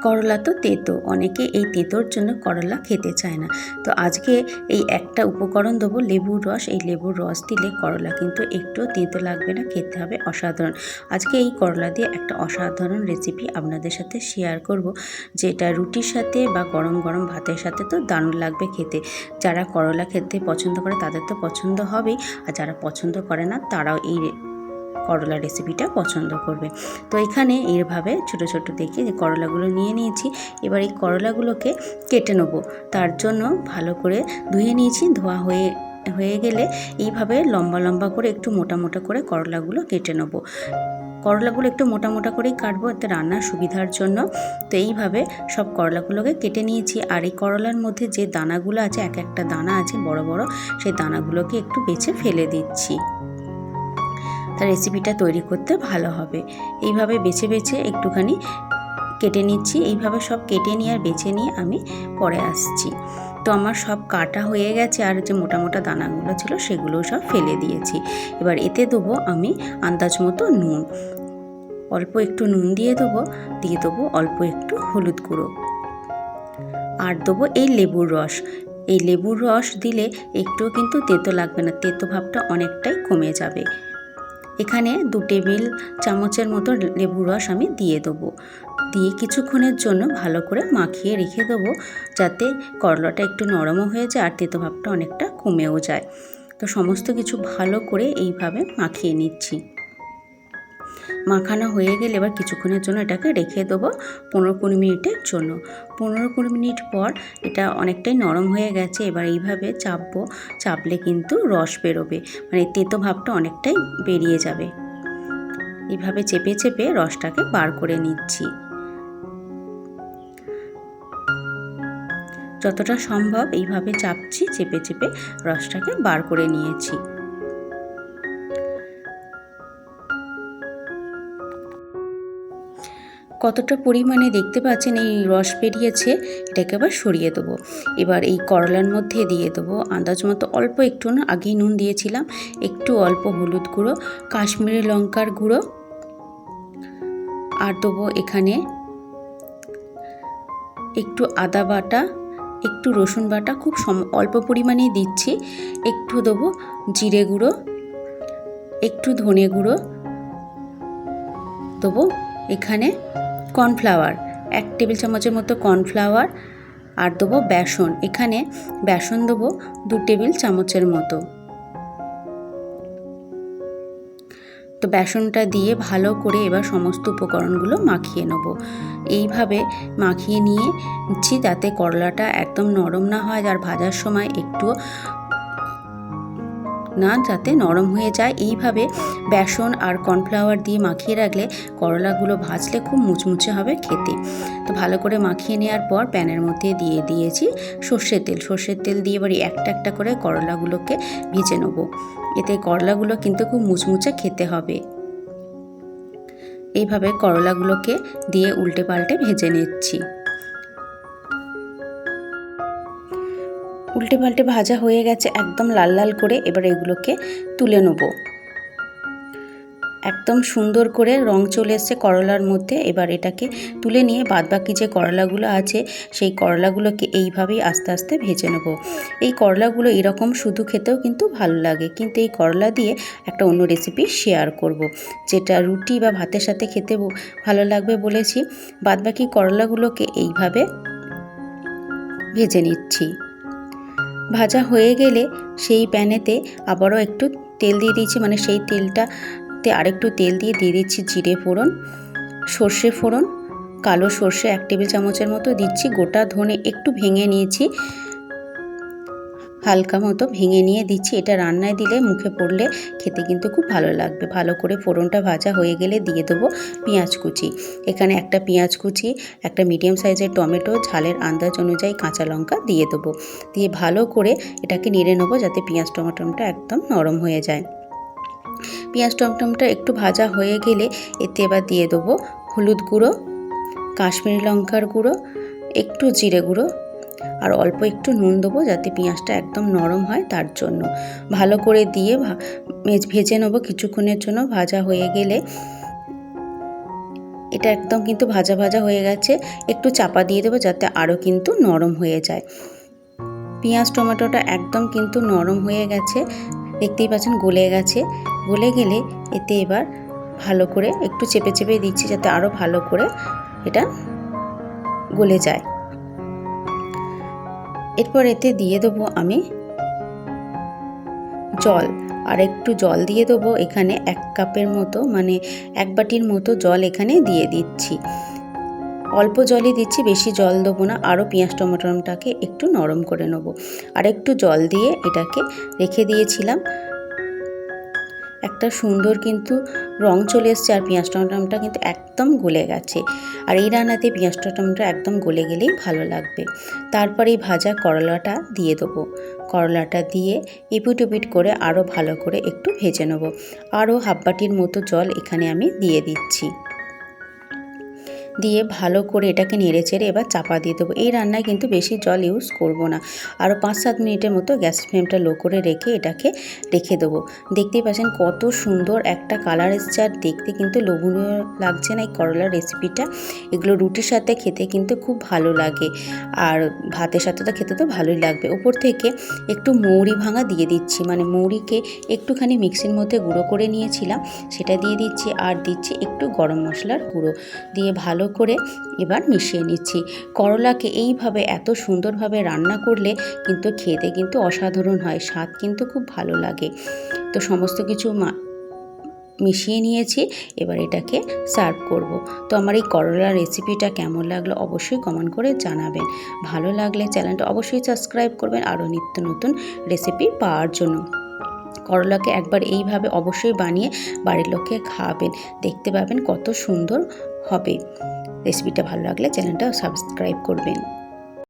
করলা তো তেতো, অনেকে এই তেতোর জন্য করলা খেতে চায় না। তো আজকে এই একটা উপকরণ দেবো, লেবুর রস। এই লেবুর রস দিলে করলা কিন্তু একটু তেতো লাগবে না, খেতে হবে অসাধারণ। আজকে এই করলা দিয়ে একটা অসাধারণ রেসিপি আপনাদের সাথে শেয়ার করব, যেটা রুটির সাথে বা গরম গরম ভাতের সাথে তো দারুণ লাগবে খেতে। যারা করলা খেতে পছন্দ করে তাদের তো পছন্দ হবেই, আর যারা পছন্দ করে না তারাও এই করলা রেসিপিটা পছন্দ করবে। তো এখানে এইভাবে ছোট ছোট দেখে যে করলাগুলো নিয়ে নিয়েছি। এবার এই করলাগুলোকে কেটে নেবো। তার জন্য ভালো করে ধুয়ে নিয়েছি। ধোয়া হয়ে গেলে এইভাবে লম্বা লম্বা করে একটু মোটা মোটা করে করলাগুলো কেটে নেবো। করলাগুলো একটু মোটা মোটা করেই কাটবো, এতে রান্নার সুবিধার জন্য। তো এইভাবে সব করলাগুলোকে কেটে নিয়েছি। আর এই করলার মধ্যে যে দানাগুলো আছে, এক একটা দানা আছে বড় বড়, সেই দানাগুলোকে একটু বেছে ফেলে দিচ্ছি। তার রেসিপিটা তৈরি করতে ভালো হবে। এইভাবে বেছে বেছে একটুখানি কেটে নিচ্ছি। এইভাবে সব কেটে নিয়ে আর বেছে নিয়ে আমি পরে আসছি। তো আমার সব কাটা হয়ে গেছে, আর যে মোটা মোটা দানাগুলো ছিল সেগুলোও সব ফেলে দিয়েছি। এবার এতে দেবো আমি আন্দাজ মতো নুন, অল্প একটু নুন দিয়ে দেবো অল্প একটু হলুদ গুঁড়ো, আর দেবো এই লেবুর রস। এই লেবুর রস দিলে একটুও কিন্তু তেতো লাগবে না, তেতো ভাবটা অনেকটাই কমে যাবে। এখানে 2 টেবিল চামচের মতো লেবুর রস আমি দিয়ে দেবো। দিয়ে কিছুক্ষণের জন্য ভালো করে মাখিয়ে রেখে দেবো, যাতে করলাটা একটু নরমও হয়ে যায় আর তেতো ভাবটা অনেকটা কমেও যায়। তো সমস্ত কিছু ভালো করে এইভাবে মাখিয়ে নিচ্ছি। মাখানো হয়ে গেলে এবার কিছুক্ষণের জন্য এটাকে রেখে দেবো 15-20 মিনিটের জন্য। 15-20 মিনিট পর এটা অনেকটাই নরম হয়ে গেছে। এবার এইভাবে চাপলে কিন্তু রস বেরোবে, মানে তেতো ভাবটা অনেকটাই বেরিয়ে যাবে। এইভাবে চেপে চেপে রসটাকে বার করে নিচ্ছি। যতটা সম্ভব এইভাবে চাপছি, চেপে চেপে রসটাকে বার করে নিয়েছি। কতটা পরিমাণে দেখতে পাচ্ছেন এই রস বেরিয়েছে, এটাকে আবার সরিয়ে দেবো। এবার এই করলার মধ্যে দিয়ে দেবো আন্দাজ মতো অল্প একটু, না আগেই নুন দিয়েছিলাম, একটু অল্প হলুদ গুঁড়ো, কাশ্মীরি লঙ্কার গুঁড়ো, আর দেবো এখানে একটু আদা বাটা, একটু রসুন বাটা, খুব অল্প পরিমাণেই দিচ্ছি। একটু দেবো জিরে গুঁড়ো, একটু ধনে গুঁড়ো দেবো। এখানে কর্নফ্লাওয়ার 1 টেবিল চামচের মতো কর্নফ্লাওয়ার, আর দেবো বেসন। এখানে বেসন দেবো 2 টেবিল চামচের মতো। তো বেসনটা দিয়ে ভালো করে এবার সমস্ত উপকরণগুলো মাখিয়ে নেব। এইভাবে মাখিয়ে নিচ্ছি যাতে করলাটা একদম নরম না হয়, আর ভাজার সময় একটু না যাতে নরম হয়ে যায়। এইভাবে বেসন আর কর্নফ্লাওয়ার দিয়ে মাখিয়ে রাখলে করলাগুলো ভাজলে খুব মুচমুচে হবে খেতে। তো ভালো করে মাখিয়ে নেওয়ার পর প্যানের মধ্যে দিয়ে দিয়েছি সর্ষের তেল দিয়ে এবার একটা একটা করে করলাগুলোকে ভেজে নেব। এতে করলাগুলো কিন্তু খুব মুচমুচে খেতে হবে। এইভাবে করলাগুলোকে দিয়ে উল্টে পাল্টে ভেজে নিচ্ছি। উল্টে পাল্টে ভাজা হয়ে গেছে একদম লাল লাল করে। এবার এগুলোকে তুলে নেব। একদম সুন্দর করে রং চলে এসছে করলার মধ্যে। এবার এটাকে তুলে নিয়ে বাদবাকি যে করলাগুলো আছে সেই করলাগুলোকে এইভাবেই আস্তে আস্তে ভেজে নেব। এই করলাগুলো এরকম শুধু খেতেও কিন্তু ভালো লাগে, কিন্তু এই করলা দিয়ে একটা অন্য রেসিপি শেয়ার করব, যেটা রুটি বা ভাতের সাথে খেতে ভালো লাগবে বলেছি। বাদবাকি করলাগুলোকে এইভাবে ভেজে নিচ্ছি। ভাজা হয়ে গেলে সেই প্যানেতে আবারও একটু তেল দিয়ে দিচ্ছি, মানে সেই তেলটাতে আরেকটু তেল দিয়ে দিচ্ছি জিরে ফোড়ন, সর্ষে ফোড়ন, কালো সর্ষে 1 টেবিল চামচের মতো দিচ্ছি, গোটা ধনে একটু ভেঙে নিয়েছি, হালকা মতো ভেঙে নিয়ে দিচ্ছি। এটা রান্নায় দিলে মুখে পড়লে খেতে কিন্তু খুব ভালো লাগবে। ভালো করে ফোড়নটা ভাজা হয়ে গেলে দিয়ে দেবো পেঁয়াজ কুচি। এখানে একটা পেঁয়াজ কুচি, একটা মিডিয়াম সাইজের টমেটো, ঝালের আন্দাজ অনুযায়ী কাঁচা লঙ্কা দিয়ে দেবো। দিয়ে ভালো করে এটাকে নেড়ে নেবো যাতে পেঁয়াজ টমেটোটা একদম নরম হয়ে যায়। পেঁয়াজ টমেটোটা একটু ভাজা হয়ে গেলে এতে এবার দিয়ে দেবো হলুদ গুঁড়ো, কাশ্মীরি লঙ্কার গুঁড়ো, একটু জিরে গুঁড়ো, আর অল্প একটু নুন দেবো যাতে পেঁয়াজটা একদম নরম হয় তার জন্য। ভালো করে দিয়ে ভেজে নেবো কিছুক্ষণের জন্য। ভাজা হয়ে গেলে এটা একদম কিন্তু ভাজা ভাজা হয়ে গেছে, একটু চাপা দিয়ে দেবো যাতে আরও কিন্তু নরম হয়ে যায়। পেঁয়াজ টমেটোটা একদম কিন্তু নরম হয়ে গেছে, দেখতেই পাচ্ছেন গলে গেছে। গলে গেলে এতে এবার ভালো করে একটু চেপে চেপে দিচ্ছি যাতে আরও ভালো করে এটা গলে যায়। এরপর এতে দিয়ে দেবো আমি জল, আর একটু জল দিয়ে দেবো এখানে 1 কাপের মতো, মানে 1 বাটির মতো জল এখানে দিয়ে দিচ্ছি। অল্প জলই দিচ্ছি, বেশি জল দেবো না, আরও পেঁয়াজ টমেটোটাকে একটু নরম করে নেব। আর একটু জল দিয়ে এটাকে রেখে দিয়েছিলাম। একটা সুন্দর কিন্তু রং চলে এসছে, আর পেঁয়াজ টমেটোটা কিন্তু একদম গলে গেছে। আর এই রান্নাতে পেঁয়াজ টমেটো একদম গলে গেলেই ভালো লাগবে। তারপর এই ভাজা করলাটা দিয়ে দেবো। করলাটা দিয়ে এপিট ওপিট করে আরও ভালো করে একটু ভেজে নেব। আরও 1/2 বাটির মতো জল এখানে আমি দিয়ে দিচ্ছি। দিয়ে ভালো করে এটাকে নেড়ে চেড়ে এবার চাপা দিয়ে দেবো। এই রান্নায় কিন্তু বেশি জল ইউজ করব না। আরও 5-7 মিনিটের মতো গ্যাস ফ্লেমটা লো করে রেখে এটাকে রেখে দেবো। দেখতেই পাচ্ছেন কত সুন্দর একটা কালার এসছে, আর দেখতে কিন্তু লোভনীয় লাগছে না এই করলার রেসিপিটা। এগুলো রুটির সাথে খেতে কিন্তু খুব ভালো লাগে, আর ভাতের সাথে তো খেতে তো ভালোই লাগবে। উপর থেকে একটু মৌরি ভাঙা দিয়ে দিচ্ছি, মানে মৌরিকে একটুখানি মিক্সির মধ্যে গুঁড়ো করে নিয়েছিলাম, সেটা দিয়ে দিচ্ছি। আর দিচ্ছি একটু গরম মশলার গুঁড়ো দিয়ে ভালো করে এবার মিশিয়ে নিচ্ছি। করলাকে এইভাবে এত সুন্দরভাবে রান্না করলে কিন্তু খেতে কিন্তু অসাধারণ হয়, স্বাদ কিন্তু খুব ভালো লাগে। তো সমস্ত কিছু মিশিয়ে নিয়েছি, এবার এটাকে সার্ভ করব। তো আমার এই করলার রেসিপিটা কেমন লাগলো অবশ্যই কমেন্ট করে জানাবেন। ভালো লাগলে চ্যানেলটা অবশ্যই সাবস্ক্রাইব করবেন আরও নিত্য নতুন রেসিপি পাওয়ার জন্য। করলাকে একবার এইভাবে অবশ্যই বানিয়ে বাড়ির লোককে খাওয়াবেন, দেখতে পাবেন কত সুন্দর হবে। রেসিপিটা ভালো লাগলে চ্যানেলটা সাবস্ক্রাইব করবেন।